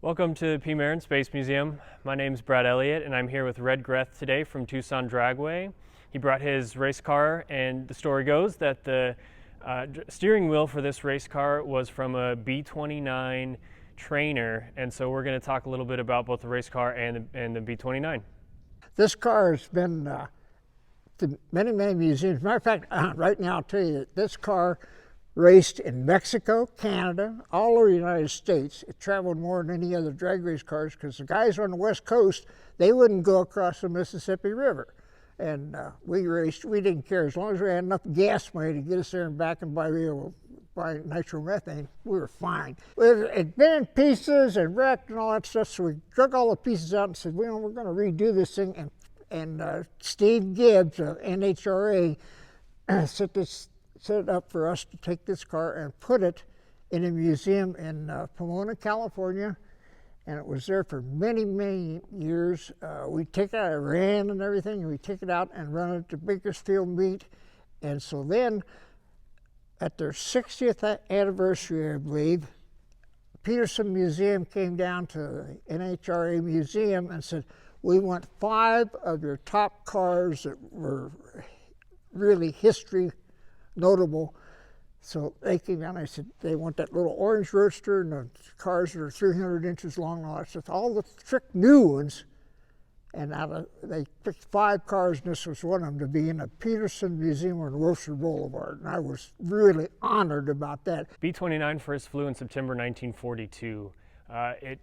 Welcome to Pima Air Space Museum. My name is Brad Elliott and I'm here with Red Greth today from Tucson Dragway. He brought his race car, and the story goes that the steering wheel for this race car was from a B-29 trainer, and so we're going to talk a little bit about both the race car and the B-29. This car has been to many museums. Matter of fact, right now I'll tell you that this car raced in Mexico, Canada, all over the United States. It traveled more than any other drag race cars because the guys on the West Coast, they wouldn't go across the Mississippi River. And we raced, we didn't care. As long as we had enough gas money to get us there and back and buy nitromethane, we were fine. It had been in pieces and wrecked and all that stuff, so we took all the pieces out and said, well, we're going to redo this thing. And Steve Gibbs of NHRA set it up for us to take this car and put it in a museum in Pomona, California. And it was there for many years. We take it out, it ran and everything, and we take it out and run it to Bakersfield Meet. And so then, at their 60th anniversary, I believe, Peterson Museum came down to the NHRA Museum and said, we want 5 of your top cars that were really history notable. So they came down and I said, they want that little orange Roadster and the cars that are 300 inches long and all that stuff, all the trick new ones. And they picked 5 cars, and this was one of them, to be in the Peterson Museum on Roadster Boulevard. And I was really honored about that. B-29 first flew in September 1942. It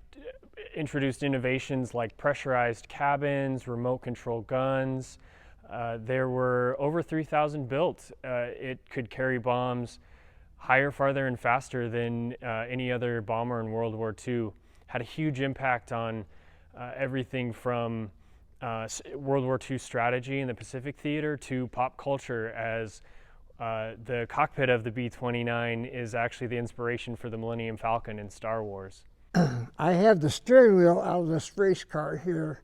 introduced innovations like pressurized cabins, remote control guns. There were over 3,000 built. It could carry bombs higher, farther, and faster than any other bomber in World War II. Had a huge impact on everything from World War II strategy in the Pacific Theater to pop culture, as the cockpit of the B-29 is actually the inspiration for the Millennium Falcon in Star Wars. I have the steering wheel out of this race car here,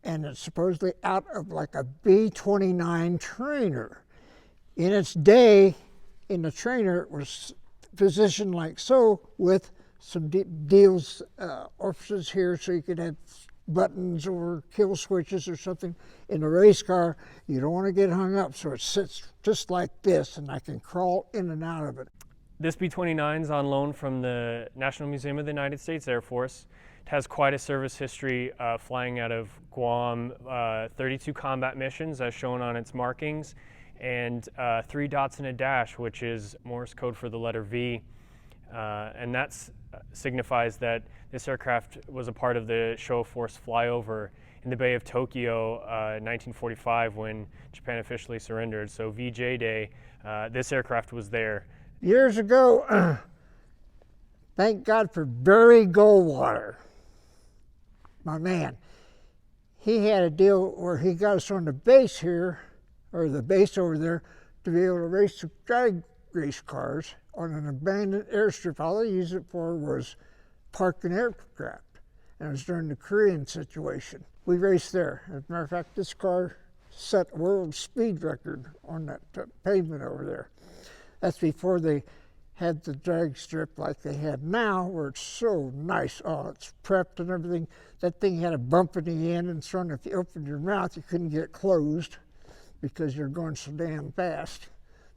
and it's supposedly out of like a B-29 trainer. In its day, in the trainer, it was positioned like so, with some deals, orifices here so you could have buttons or kill switches or something. In a race car, you don't want to get hung up, so it sits just like this, and I can crawl in and out of it. This B-29 is on loan from the National Museum of the United States Air Force. It has quite a service history, flying out of Guam, 32 combat missions as shown on its markings, and 3 dots and a dash, which is Morse code for the letter V. And that signifies that this aircraft was a part of the show of force flyover in the Bay of Tokyo in 1945 when Japan officially surrendered. So VJ Day, this aircraft was there. Years ago, thank God for Barry Goldwater, my man. He had a deal where he got us on the base here, or the base over there, to be able to race the drag race cars on an abandoned airstrip. All they used it for was parking aircraft, and it was during the Korean situation. We raced there. As a matter of fact, this car set a world speed record on that pavement over there. That's before they had the drag strip like they have now, where it's so nice. Oh, it's prepped and everything. That thing had a bump in the end, and so if you opened your mouth, you couldn't get it closed because you're going so damn fast.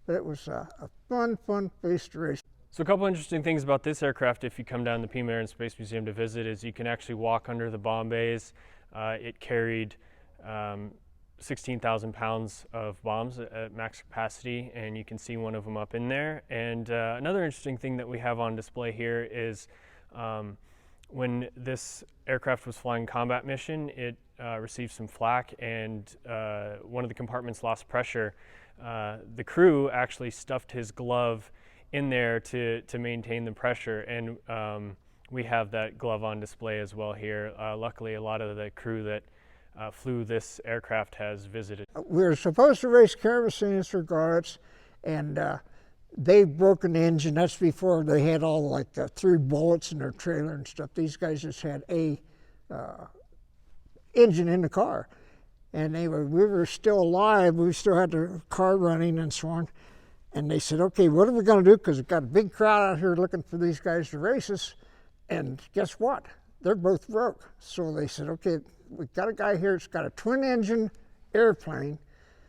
But it was a fun place to race. So a couple interesting things about this aircraft, if you come down to the Pima Air Space Museum to visit, is you can actually walk under the bomb bays. It carried 16,000 pounds of bombs at max capacity, and you can see one of them up in there. And another interesting thing that we have on display here is when this aircraft was flying combat mission, it received some flak, and one of the compartments lost pressure. The crew actually stuffed his glove in there to maintain the pressure, and we have that glove on display as well here. Luckily, a lot of the crew that flew this aircraft has visited. We were supposed to race kerosene regards, and they broke an engine. That's before they had all like 3 bullets in their trailer and stuff. These guys just had a engine in the car, and we were still alive. We still had the car running and so on. And they said, okay, what are we going to do? Because we've got a big crowd out here looking for these guys to race us. And guess what? They're both broke. So they said, okay, we've got a guy here that's got a twin-engine airplane.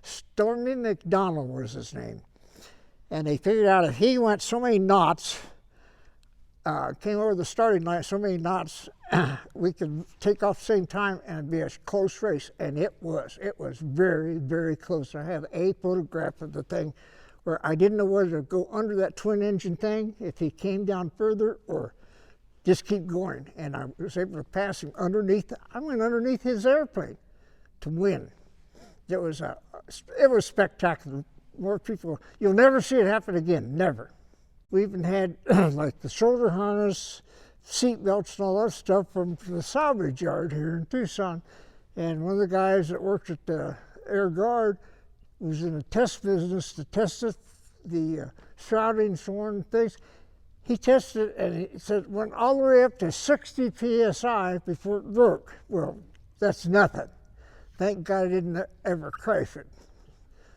Stormy McDonald was his name. And they figured out if he went so many knots, came over the starting line so many knots, we could take off the same time and it'd be a close race. And it was very, very close. I have a photograph of the thing where I didn't know whether to go under that twin engine thing, if he came down further, or just keep going. And I was able to pass him underneath. I went underneath his airplane to win. It was spectacular. More people, you'll never see it happen again, never. We even had like the shoulder harness, seat belts, and all that stuff from the salvage yard here in Tucson. And one of the guys that worked at the Air Guard was in the test business to test it, the shrouding, sworn things. He tested it and he said it went all the way up to 60 psi before it broke. Well, that's nothing. Thank God I didn't ever crash it.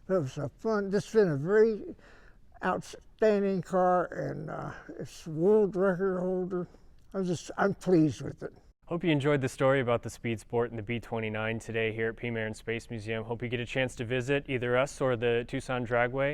It was a fun, this has been a very outstanding car, and it's a world record holder. I'm pleased with it. Hope you enjoyed the story about the Speed Sport and the B-29 today here at Pima Air Space Museum. Hope you get a chance to visit either us or the Tucson Dragway.